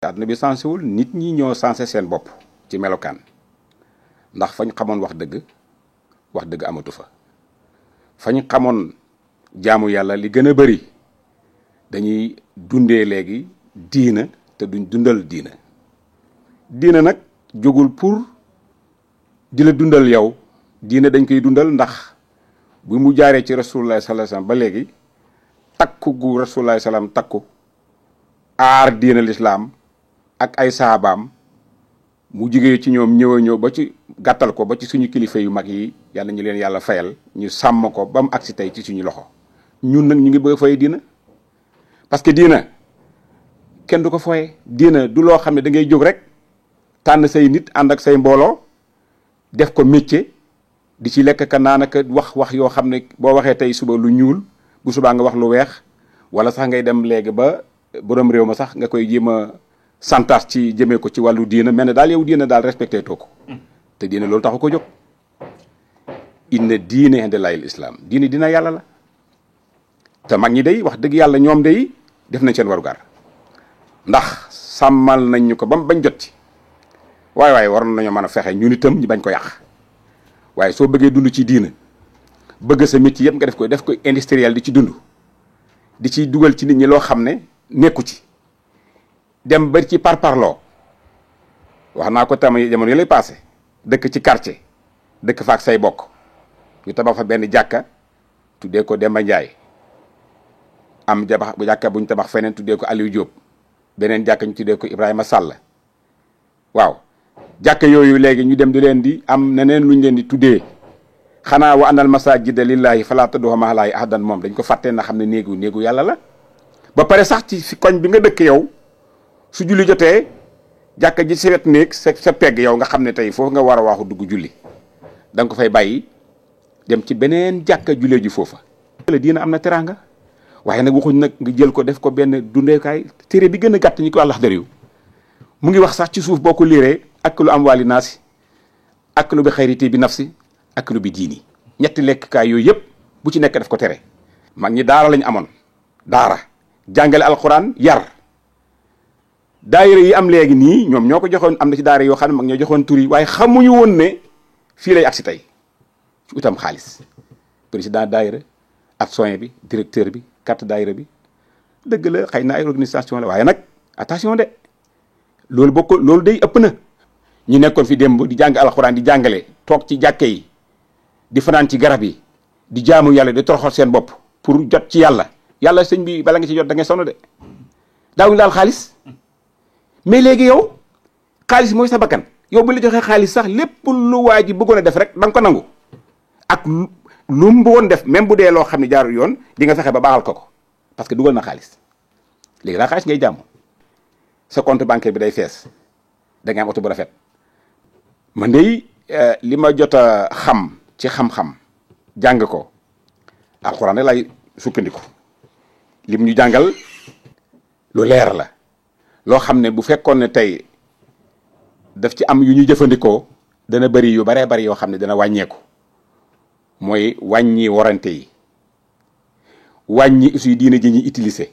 àdduna bi sensé wul, nit ñi ñoo sensé seen bopp ci melokaan. ndax fañ xamoon wax dëgg amatu fa. fañ xamoon jaamu yàlla li gën a bari dañuy dundee léegi diina te duñ dundal diina nag jógul pour di la dundal yow. diina dañ koy dundal ndax bu mu jaaree ci rasulullah sallallahu alayhi wasallam ba léegi takku gu rasulullah sallam takku aar diina lislaam ak ay saabaam mu jigee ci ñoom ñëw ba ci gàttal ko ba ci suñu kilifa yu mag yi yàlla ñu leen yàlla fayal ñu sàmm ko ba mu agsi tey ci suñu loxo. ñun nag ñu ngi bëgg a fay diina parce que diina kenn du ko foye. diina du loo xam ne da ngay jóg rek tànn say nit ànd ak say mbooloo def ko métier di ci lekk ka naan ak wax yoo xam ne boo waxee tey suba lu ñuul bu subaa nga wax lu weex wala sax ngay dem léegi ba borom réew ma sax nga koy jéem a santaas ci jëmee ko ci wàllu diina mel ne daal yow diina daal respecté too ko te diina loolu taxu ko jóg. inna diine indallahil islam dina yàlla la te mag ñi day wax dëgg yàlla ñoom day def nañ seen warugar ndax sàmmal nañ ñu ko bañ jot ci waaye waroon nañoo mën a fexe ñun itam ñu bañ ko yàq. waaye soo bëggee dund ci diina bëgg sa métier yëpp nga def ko industriel di ci dund di ci dugal ci nit ñi loo xam ne nekku ci dem ba ci parparloo wax naa ko tam jamono yi lay passé dëkk ci quartier dëkk fa ak say bokk ñu tabax fa benn jàkka tuddee ko Demba Ndiaye am jàkka bu ñu tabax feneen tuddee ko Aliou Diop beneen jàkka ñu tuddee ko Ibrahima Sall waaw. jàkka yooyu léegi ñu dem di leen di am neneen luñ leen di tuddee xanaa wa anal masajida lillahi fala tad'u ma'a llahi ahadan moom dañ ko fàttee na xam ne néegu yàlla la. ba pare sax ci fi koñ bi nga dëkk yow su julli jotee jàkka ji sa wet néeg sa pegg yow nga xam ne tey foofu nga war a waaxu dugg julli da nga ko fay bàyyi dem ci beneen jàkka jullee ji foofa. diina am na teraanga waaye nag waxuñ nag nga jël ko def ko benn dundeekaay téere bi gën a gàtt ñi ko àllax dariw mu ngi wax sax ci suuf boo ko liiree aklu amwaali naasi aklu bi xayriti bi nafsi aklu bi diini ñetti lekkukaay yooyu yëpp bu ci nekk daf ko tere. mag ñi daara lañ amoon daara jàngale alquran yar daayira yi am léegi nii ñoom ñoo ko joxoon am na ci daara yoo xam ne mag ñoo joxoon tur yi waaye xamuñu woon ne fii lay agsi tey ci utam xaalis. président daayira ak soin bi directeur bi carte daayira bi dëgg la xëy na ay organisation la waaye nag attention de loolu day ëpp na. ñu nekkoon fi démb di jàng alxuraan di jàngale toog ci jàkke yi di fanaan ci garab yi di jaamu yàlla di toroxal seen bopp pour jot ci yàlla sëñ bi bala nga ci jot da ngay sonn de daawuñu daal xaalis mais léegi yow xaalis mooy sa bakkan yow bu la joxee xaalis sax lépp lu waa ji bëggoon a def rek da nga ko nangu ak lu mu bëggoon def même bu dee loo xam ne jaarul yoon di nga fexe ba baaxal ko parce que dugal na xaalis léegi daal xaalis ngay jàmm sa compte bancaire bi day fees da ngay am oto bu rafet. man de li ma jot a xam ci xam-xam jàng ko alxuraan lay sukkandiku lim ñu jàngal lu leer la loo xam ne bu fekkoon ne tey daf ci am yu ñu jëfandikoo dana bari yu baree bari yoo xam ne dana wàññeeku mooy wàññi warante yi wàññi aussi diine ji ñuy utiliser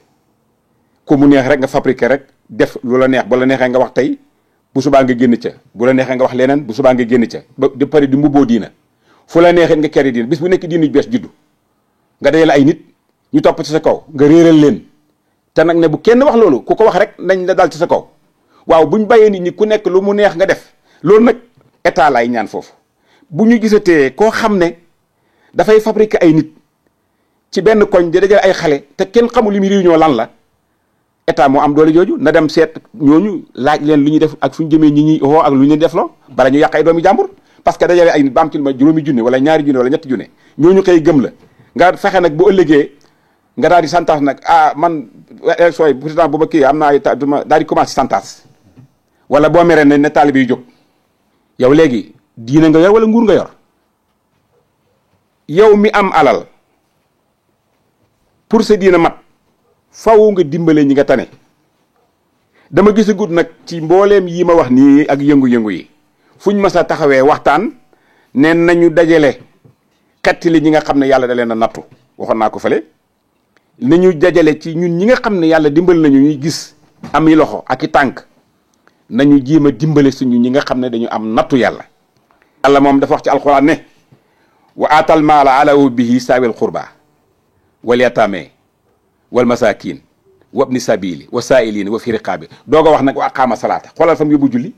ku mu neex rek nga fabriquer rek def lu la neex ba la neexee nga wax tey bu subaa nga génn ca bu la neexee nga wax leneen bu subaa nga génn ca ba de pare di mbubboo diina fu la neexee nga keri diina bis bu nekk diina ju bees juddu nga dajale ay nit ñu topp ci sa kaw nga réeral leen te nag ne bu kenn wax loolu ku ko wax rek nañ la dal ci sa kaw waaw buñ bàyyee nit ñi ku nekk lu mu neex nga def loolu nag état laay ñaan foofu bu ñu gisatee koo xam ne dafay fabriquer ay nit ci benn koñ di dajale ay xale te kenn xamul li muy réunion lan la état moo am doole jooju na dem seet ñooñu laaj leen lu ñuy def ak fu ñu jëmee ñi ñuy woo ak lu ñu def loo bala ñu yàq ay doomi jàmbur parce que dajale ay nit ba am ci lu ma juróomi junne wala ñaari junne wala ñetti junne ñooñu xëy gëm la nga fexe nag bu ëllëgee nga daal di santaas nag man élection yi président bu ma kii am naa ay daal di commencé santaas wala boo meree ne taalibe yi jóg yow léegi diine nga yor wala nguur nga yor yow mi am alal pour sa diina mat faw nga dimbale ñi nga tane dama gisagut nag ci mbooleem yi ma wax nii ak yëngu-yëngu yi fuñ mas a taxawee waxtaan ne nañu dajale xettali ñi nga xam ne yàlla da leen a nattu waxoon naa ko fële nañu dajale ci ñun ñi nga xam ne yàlla dimbal nañu ñuy gis am i loxo ak i tànk nañu jéem a dimbale suñu ñi nga xam ne dañu am nattu yàlla. yàlla moom dafa wax ci alquran ne wa aatal maala ala hubbihi saawil qurba wal yataame wal masakin wa ibni sabili wa saa'ilin wa fi riqaabi doog a wax nag wa aqaama salaata xoolal fa mu yóbbu julli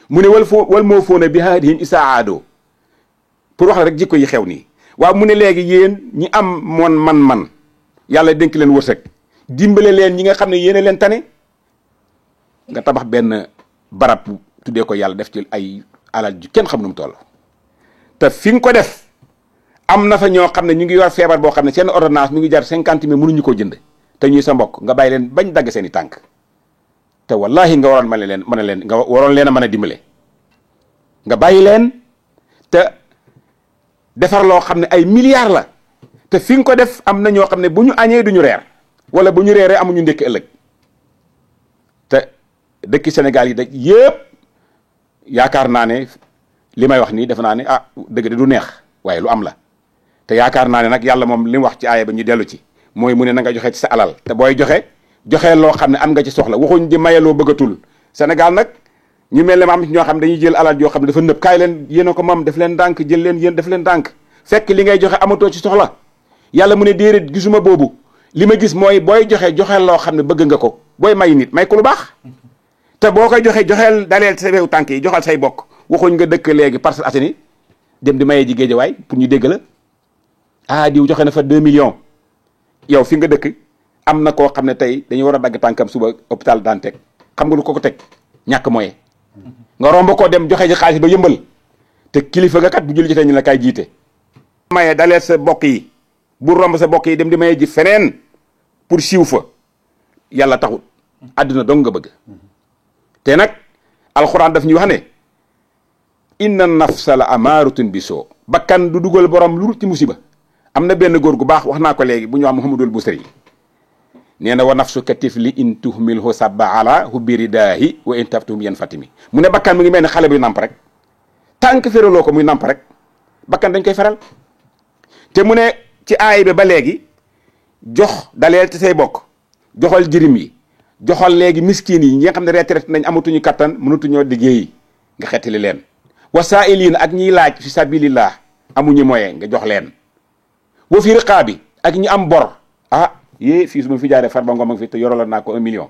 mu ne wal moo foona bi haadihim isaa aadoo pour wax la rek jikko yi xew nii. waaw mu ne léegi yéen ñi am man yàlla dénk leen wërsëg dimbale leen ñi nga xam ne yéen a leen tane nga tabax benn barab tuddee ko yàlla def ci ay alal ju kenn xam nu mu toll te fi nga ko def am na fa ñoo xam ne ñu ngi yor feebar boo xam ne seen ordonnance mi ngi jar 50 000 mënuñu koo jënd te ñuy sa mbokk nga bàyyi leen bañ dagg seen i tànk te wallahi nga waroon nga waroon leen a mën a dimbale nga bàyyi leen te defar loo xam ne ay milliards la te fi nga ko def am na ñoo xam ne bu ñu añee duñu reer wala bu ñu reeree amuñu ndékki ëllëg te dëkki Sénégal yi da yëpp yaakaar naa ne li may wax nii defe naa ne dëgg de du neex waaye lu am la te yaakaar naa ne nag yàlla moom li mu wax ci aaya ba ñu dellu ci mooy mu ne na nga joxe ci sa alal te booy joxe loo xam ne am nga ci soxla waxuñ di mayeloo bëggatul Sénégal nag ñu mel ne ma am ñoo xam ne dañuy jël alal yoo xam ne dafa nëb kaay leen yéen a ko moom def leen ndànk jël leen yéen def leen ndànk fekk li ngay joxe amatoo ci soxla yàlla mu ne déedéet gisuma boobu li ma gis mooy booy joxe loo xam ne bëgg nga ko booy may nit may ko lu baax te boo koy joxeel daleel sa weewu tànk yi joxal say bokk waxuñ nga dëkk léegi Parcelles Assainies dem di mayee ji Géejawaay pour ñu dégg la diw joxe na fa 2 millions yow fi nga dëkk am na koo xam ne tey dañu war a dagg tànkam suba hôpital Dantec xam nga lu ko teg ñàkk moyen nga romb koo dem joxe ji xaalis ba yëmbal te kilifa nga kat bu julli jotee ñu la kay jiite maye daleel sa bokk yi bu romb sa bokk yi dem di maye ji feneen pour siiw fa yàlla taxut àdduna dong nga bëgg te nag alxuraan daf ñuy wax ne inna nafsa la amaaratun bi soo bakkan du dugal borom lu ci musiba am na benn góor gu baax wax naa ko léegi bu ñu wax Muhammadul Busiri nee na wa nafsu katif li in tuhmilhu sabba ala hubbi ridaahi wa in taftum yan fatimi mu ne bakkan mu ngi mel ne xale buy namp rek tànk feraloo ko muy namp rek bakkan dañ koy feral te mu ne ci aay bi ba léegi jox daleel ci say bokk joxal jirim yi joxal léegi miskin yi ñi nga xam ne retraite nañ amatuñu kattan mënatuñoo liggéeyi nga xettali leen wasaa'iliin ak ñiy laaj fi sabilillah amuñu moyen nga jox leen wa fi riqaabi ak ñi am bor fii su ma fi jaaree Farba Ngom ak fi te yoraloon naa ko 1 million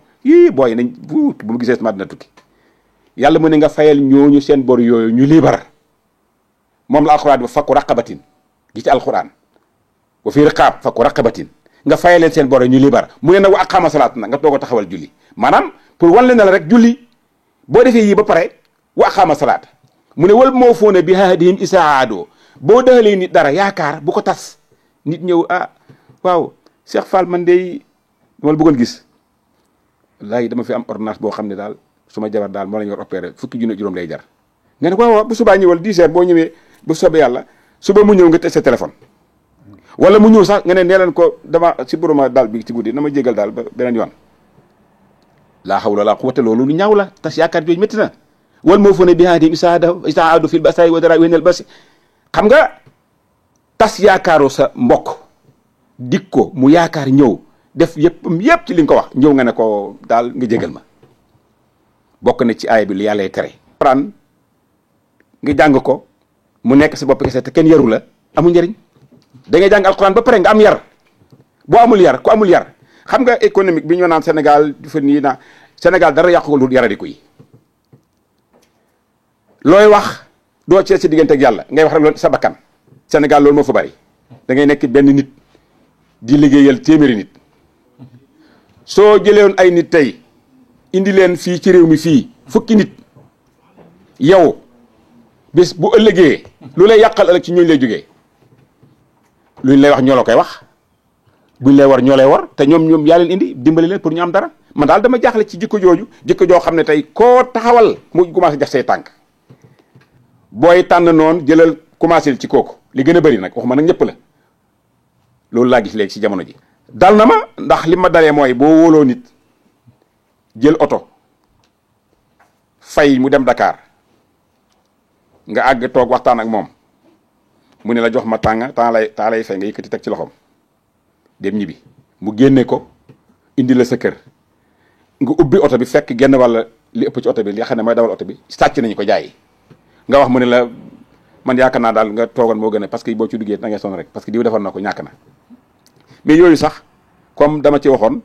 booy nañ bu mu gisee sama dina tukki yàlla mu ne nga fayal ñooñu seen bor yooyu ñu liibar moom la alxuraan ba fakku raqabatin gi ci alxuraan wa fi riqaab fakku raqabatin nga fayal leen seen bor ñu liibar mu ne nag wa aqaama salaat na nga doog a taxawal julli maanaam pour wan leen ne la rek julli boo defee yii ba pare wa aqaama salaat mu ne wal moo foone bi haadihim isaa aadoo boo dëxalee nit dara yaakaar bu ko tas nit ñëw waaw Cheikh Fall man de dama la bëggoon gis wallaahi dama fi am ordonnance boo xam ne daal suma jabar daal moo la ñu war opéré fukki junni juróom lay jar nga ne ko waaw bu subaa ñëwal 10 heures boo ñëwee bu soobee yàlla suba mu ñëw nga tëj sa téléphone wala mu ñëw sax nga ne nee leen ko dama si boroma daal bi ci guddi na ma jégal daal ba beneen yoon laa hawla laa quwwata loolu lu ñaaw la tas yaakaar jooju métti na wal moo fo ne bi hadim isaa aadu fil basaay wa dara wénel basi xam nga tas yaakaaroo sa mbokk dik ko mu yaakaar ñëw def yëpp ci li nga ko wax ñëw nga ne ko daal nga jégal ma bokk na ci aaya bi lu yàlla tere alxuraan nga jàng ko mu nekk sa bopp kese te kenn yaru la amul njëriñ da ngay jàng alxuraan ba pare nga am yar boo amul yar ku amul yar xam nga économique bi ñu naan Sénégal dafa nii naa Sénégal dara yàqu ko lu yaradiku yi looy wax doo ci sa diggante ak yàlla ngay wax rek loolu sa bakkan Sénégal loolu moo fa bari da ngay nekk benn nit di liggéeyal téeméeri nit soo jëlewoon ay nit tey indi leen fii ci réew mi fii fukki nit yow bis bu ëllëgee lu lay yàqal ëllëg ci ñooñu lay jógee luñ lay wax ñoo la koy wax buñ lay war ñoo lay war te ñoom yaa leen indi dimbali leen pour ñu am dara man daal dama jaaxle ci jikko jooju jikko joo xam ne tey koo taxawal mu commencé jax say tànk booy tànn noonu jëlal commencé ci kooku li gën a bëri nag waxuma nag ñëpp la loolu laa gis léegi ci jamono ji dal na ma ndax li ma dalee mooy boo wóoloo nit jël oto fay mu dem Dakar nga àgg toog waxtaan ak moom mu ne la jox ma temps lay fay nga yëkkati teg ci loxoom dem ñibbi mu génne ko indi la sa kër nga ubbi oto bi fekk genn walla li ëpp ci oto bi li nga xam ne mooy dawal oto bi sàcc nañu ko jaay nga wax mu ne la man yaakaar naa daal nga toogoon moo gën a parce que boo ci duggee da ngay sonn rek parce que diw defar na ko ñàkk na mais yooyu sax comme dama ci waxoon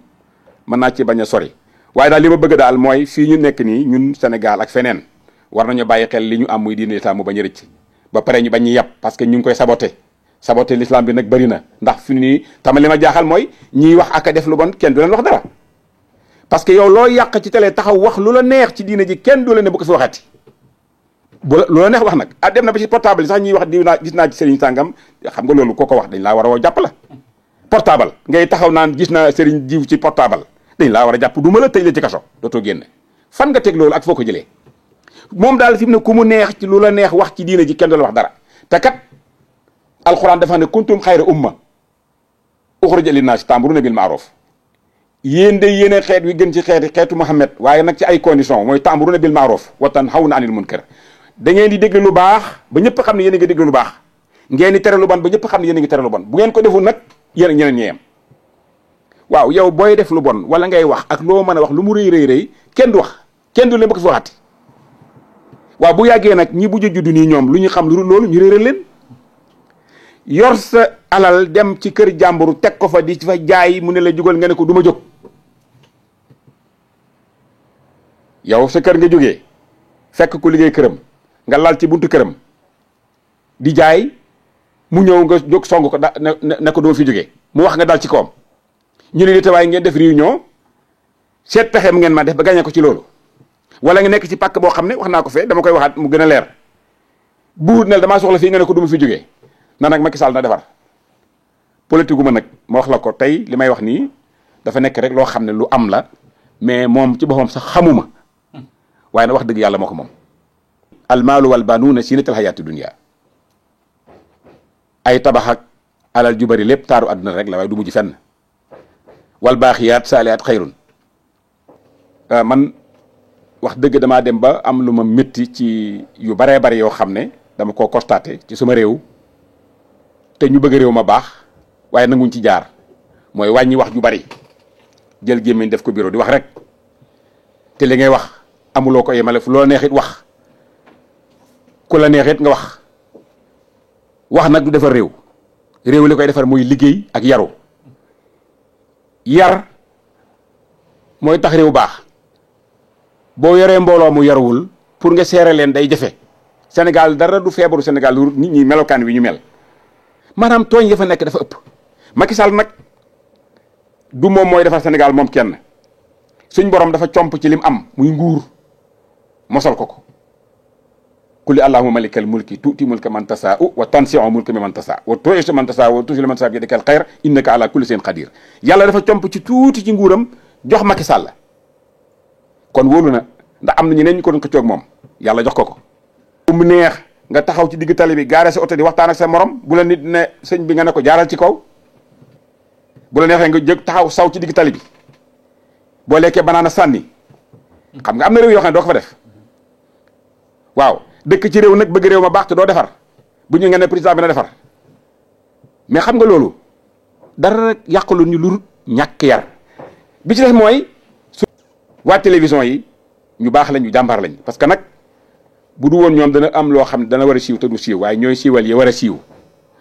mën naa ci bañ a sori waaye daal li ma bëgg daal mooy fii ñu nekk nii ñun Sénégal ak feneen war nañu bàyyi xel li ñu am muy diine l'islam mu bañ a rëcc ba pare ñu bañ ñu yàpp parce que ñu ngi koy saboté l'islam bi nag bëri na ndax fi nii tamit li ma jaaxal mooy ñiy wax ak a def lu bon kenn du leen wax dara parce que yow loo yàq ci télé taxaw wax lu la neex ci diine ji kenn du leen ne bu ko fi waxati lu la neex wax nag dem na ba ci portable yi sax ñuy wax diw naa gis naa ci sëriñ sàngam xam nga loolu ko wax dañ laa war a woo jàpp la portable ngay taxaw naan gis naa sëriñ diw ci portable dañ laa war a jàpp du ma la tëj la ci kaso dootoo génn fan nga teg loolu ak foo ko jëlee moom daal fi mu ne ku mu neex ci lu la neex wax ci diine ji kenn du la wax dara te kat alxuraan dafa ne kuntum xayra umma uxrijat linnaasi ta'muruuna bil ma'ruuf yéen de yéene xeet wi gën ci xeetu Muhammad waaye nag ci ay conditions mooy ta'muruuna bil ma'ruuf wa tanhawna anil munkar da ngeen di déglu lu baax ba ñëpp xam ne yéen a ngi déglu lu baax ngeen di tere lu bon ba ñëpp xam ne yéen a ngi tere lu bon bu ngeen ko deful nag yéen ak ñeneen ñeeyam waaw yow booy def lu bon wala ngay wax ak loo mën a wax lu mu rëy kenn du wax kenn du leen bëgg fi waxati waaw bu yàggee nag ñi bu juddu nii ñoom lu ñu xam lu loolu ñu réeral leen yor sa alal dem ci kër jàmburu teg ko fa di fa jaay mu ne la jógal nga ne ko du ma jóg yow sa kër nga jógee fekk ku liggéey këram nga lal ci buntu këram di jaay mu ñëw nga jóg song ko ne ko doo fi jógee mu wax nga dal ci kawam ñu ne li waaye ngeen def réunion seet pexeem ngeen ma def ba gañe ko ci loolu wala nga nekk ci pàkk boo xam ne wax naa ko fee dama koy waxaat mu gën a leer buur ne damaa soxla fii nga ne ko du ma fi jógee na nag Macky Sall na defar politique gu ma nag ma wax la ko tey li may wax nii dafa nekk rek loo xam ne lu am la mais moom ci boppam sax xamuma waaye na wax dëgg yàlla moo ko moom almaalu wal banuuna zinatul hayaati dunya ay tabax ak alal ju bari lépp taaru àdduna rek la waaye du mujj fenn wal baaxiyaat saalihaat xayrun man wax dëgg damaa dem ba am lu ma métti ci yu baree bari yoo xam ne dama koo constaté ci suma réew te ñu bëgg réew ma baax waaye nanguñ ci jaar mooy wàññi wax ju bari jël gémmiñ def ko bureau di wax rek te li ngay wax amuloo ko yemale fu loo neexit wax ku la neexit nga wax nag du defar réew li koy defar mooy liggéey ak yaru yar mooy tax réew baax boo yoree mbooloo mu yaruwul pour nga seere leen day jafe Sénégal dara du feebaru Sénégal lu nit ñi melokaan wi ñu mel maanaam tooñ ya fa nekk dafa ëpp Macky Sall nag du moom mooy defar Sénégal moom kenn suñ borom dafa comp ci lim am muy nguur mosal ko kulli allahumma malikal mulki tuuti mulka man tasaa'u wa tansi'u mulka man tasaa'u wa tu'izzu man tasaa'u wa tuzillu man tasaa'u bi yadikal xayr innaka ala kulli shay'in qadir yàlla dafa comp ci tuuti ci nguuram jox Macky Sall kon wóolu na ndax am na ñeneen ñu ko doon xëccoog moom yàlla jox ko mu neex nga taxaw ci digg tali bi gaare sa oto di waxtaan ak sa morom bu la nit ne sëñ bi nga ne ko jaaral ci kaw bu la neexee nga jóg taxaw saw ci digg tali bi boo lekkee banaana sànni xam nga am na réew yoo xam ne doo ko fa def waaw dëkk ci réew nag bëgg réew ma baax te doo defar bu ñu nga ne président bi na defar mais xam nga loolu dara yàqalu ñu lu ñàkk yar bi ci des mooy waa télévision yi ñu baax lañ ñu jàmbaar lañ parce que nag bu du woon ñoom dana am loo xam ne dana war a siiw te du siiw waaye ñooy siiwal yi war a siiw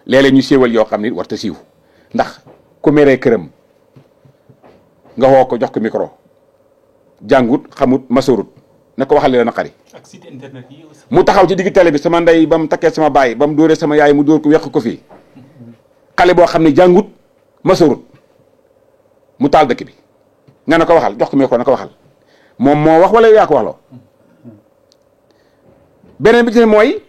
léeg-léeg ñu siiwal yoo xam ne war ta siiw ndax ku meree këram nga woo ko jox ko micro jàngut xamut masorut ne ko waxal la naqari ak site internet yi aussi. mu taxaw ci digg télé bi sama ndey ba mu takkee sama baay ba mu dóoree sama yaay mu dóor ko weq ko fii xale boo xam ne jàngut masorut mu taal dëkk bi nga ne ko waxal jox ko micro na ko waxal moom moo wax wala yaa ko waxloo beneen bi ci ne mooy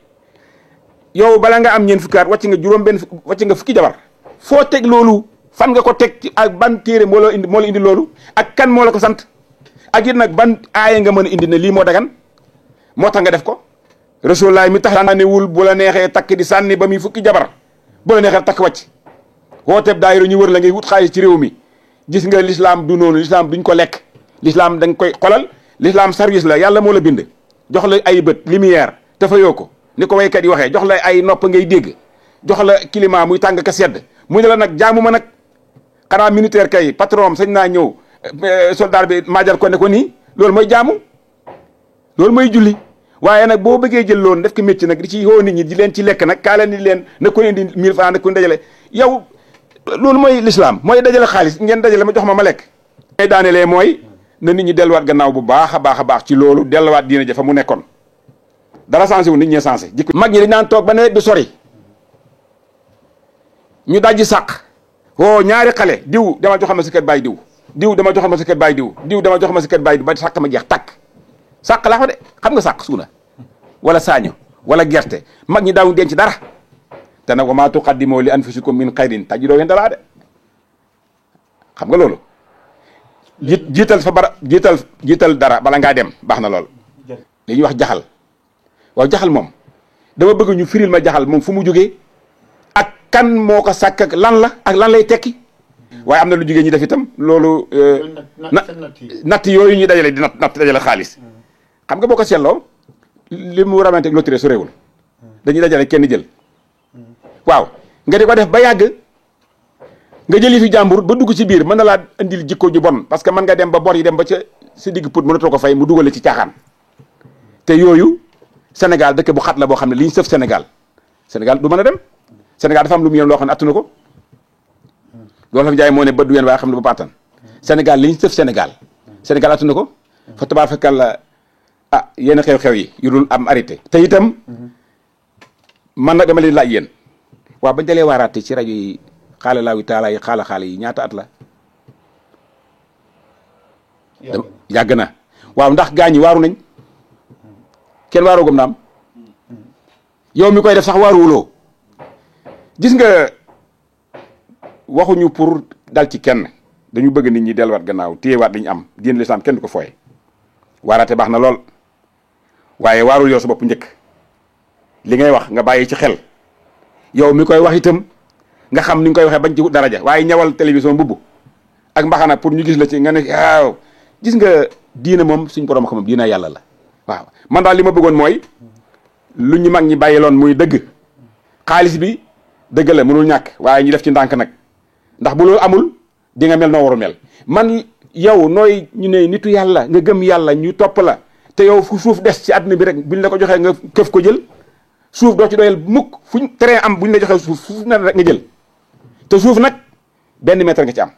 yow bala nga am ñeent fukki at wàcc nga fukki jabar foo teg loolu fan nga ko teg ci ak ban téere moo la indi loolu ak kan moo la ko sant ak it nag ban aaya nga mën a indi ne lii moo dagan moo tax nga def ko Rasulullah mi tax sànniwul bu la neexee takk di sànni ba muy fukki jabar bu la neexee takk wàcc wooteeb daayira ñu wër la ngay wut xaalis ci réew mi gis nga l'islam du noonu l'islam duñ ko lekk l'islam da nga koy xolal l'islam service la yàlla moo la bind jox la ay bët lumière te fa yoo ko ni ko waykat yi waxee jox la ay nopp ngay dégg jox la climat muy tàng ka sedd mu ne la nag jaamu ma nag xanaa militaire kay patron sañ naa ñëw soldat bi maajal ko ne ko nii loolu mooy jaamu loolu mooy julli. waaye nag boo bëggee jël loon def ko métti nag di ci woo nit ñi di leen ci lekk nag kaa leen di leen na ko indi 1000 francs na ko dajale yow loolu mooy l'islam mooy dajale xaalis ngeen dajale ma jox ma lekk. may daanelee mooy na nit ñi delluwaat gannaaw bu baax a baax ci loolu delluwaat diina ja fa mu nekkoon dara sensé wu nit ñee sensé jikko mag ñi dañ naan toog ba nawet bi sori ñu dajji sàq woo ñaari xale diw dama joxal ma sa kër baay diw dama joxal ma sa kër baay diw dama joxal ma sa kër baay diw ba sàq ma jeex takk sàq laa fa de xam nga sàq suuna wala saaño wala gerte mag ñi daaw denc dara te nag wa maa tuqaddimoo li anfusikum min xayrin tajidoo ngeen dalaa de xam nga loolu jiital fa bara jiital dara bala ngaa dem baax na lool li ñuy wax jaxal waaw jaxal moom dama bëgg ñu firil ma jaxal moom fu mu jógee ak kan moo ko sàkk ak lan la ak lan lay tekki waaye am na lu jógee ñu def itam loolu natt yooyu ñu dajale di natt dajale xaalis xam nga boo ko seetloo li mu ramante ak loterie su réewul dañuy dajale kenn jël waaw nga di ko def ba yàgg nga jëli fi jàmbur ba dugg ci biir mën na laa indil jikko ju bon parce que mën nga dem ba bor yi dem ba ca si digg put mënatoo ko fay mu dugale ci caaxaan te yooyu Sénégal dëkk bu xat la boo xam ne li ñu sëf Sénégal du mën a dem Sénégal dafa am lu mu yéen loo xam ne attuna ko loolu la fi jaay moo ne bët du yéen waaye xam ne ba paatan Sénégal li ñu sëf Sénégal attuna ko fa tabaarakalla yenn xew-xew yi yu dul am arrêté te itam man nag dama leen laaj yéen waaw bañ dalee waaraate ci rajo yi xaala laawi taala yi xaala yi ñaata at la yàgg na waaw ndax gaañ yi waaru nañ kenn waarugum naam yow mi koy def sax waaruwuloo gis nga waxuñu pour dal ci kenn dañu bëgg nit ñi delluwaat gannaaw téyewaat li ñu am diine lislaam kenn du ko fooye waaraate baax na lool waaye waarul yow sa bopp njëkk li ngay wax nga bàyyi ci xel yow mi koy wax itam nga xam ni nga koy waxee bañ ci daraja waaye ñawal télévision mbubb ak mbaxana pour ñu gis la ci nga ne waaw gis nga diina moom suñ borom xam moom diina yàlla la waaw man daal li ma bëggoon mooy lu ñu mag ñi bàyyiloon muy dëgg xaalis bi dëgg la mënul ñàkk waaye ñu def ci ndànk nag ndax bu loolu amul di nga mel noo waru mel man yow nooy ñu ne nitu yàlla nga gëm yàlla ñu topp la te yow fu suuf des ci àdduna bi rek buñ la ko joxee nga këf ko jël suuf doo ci doyal mukk fuñ terrain am buñ la joxee suuf na rek nga jël te suuf nag 1 mètre nga ci am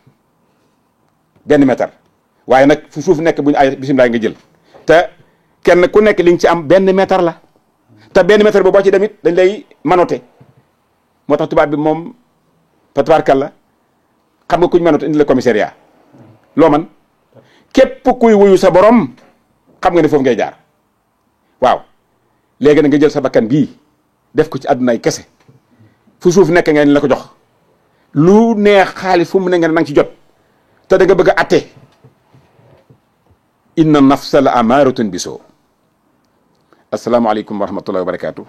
1 mètre waaye nag fu suuf nekk buñ ay bisimilah nga jël te kenn ku nekk li nga ci am 1 mètre la te 1 mètre boobu boo ci demit dañ lay manote moo tax tubaab bi moom fa tabaarkalla xam nga kuñ manote indi la commissariat loo man képp kuy wuyu sa borom xam nga ne foofu ngay jaar waaw léegi nag nga jël sa bakkan bii def ko ci àddunaay kese fu suuf nekk ngeen la ko jox lu neex xaalis fu mu ne ngeen nang ci jot te da nga bëgg a atte inna nafsa la amaaratun bisoo asalaamaaleykum wa rahmatullahi wa barakaatu.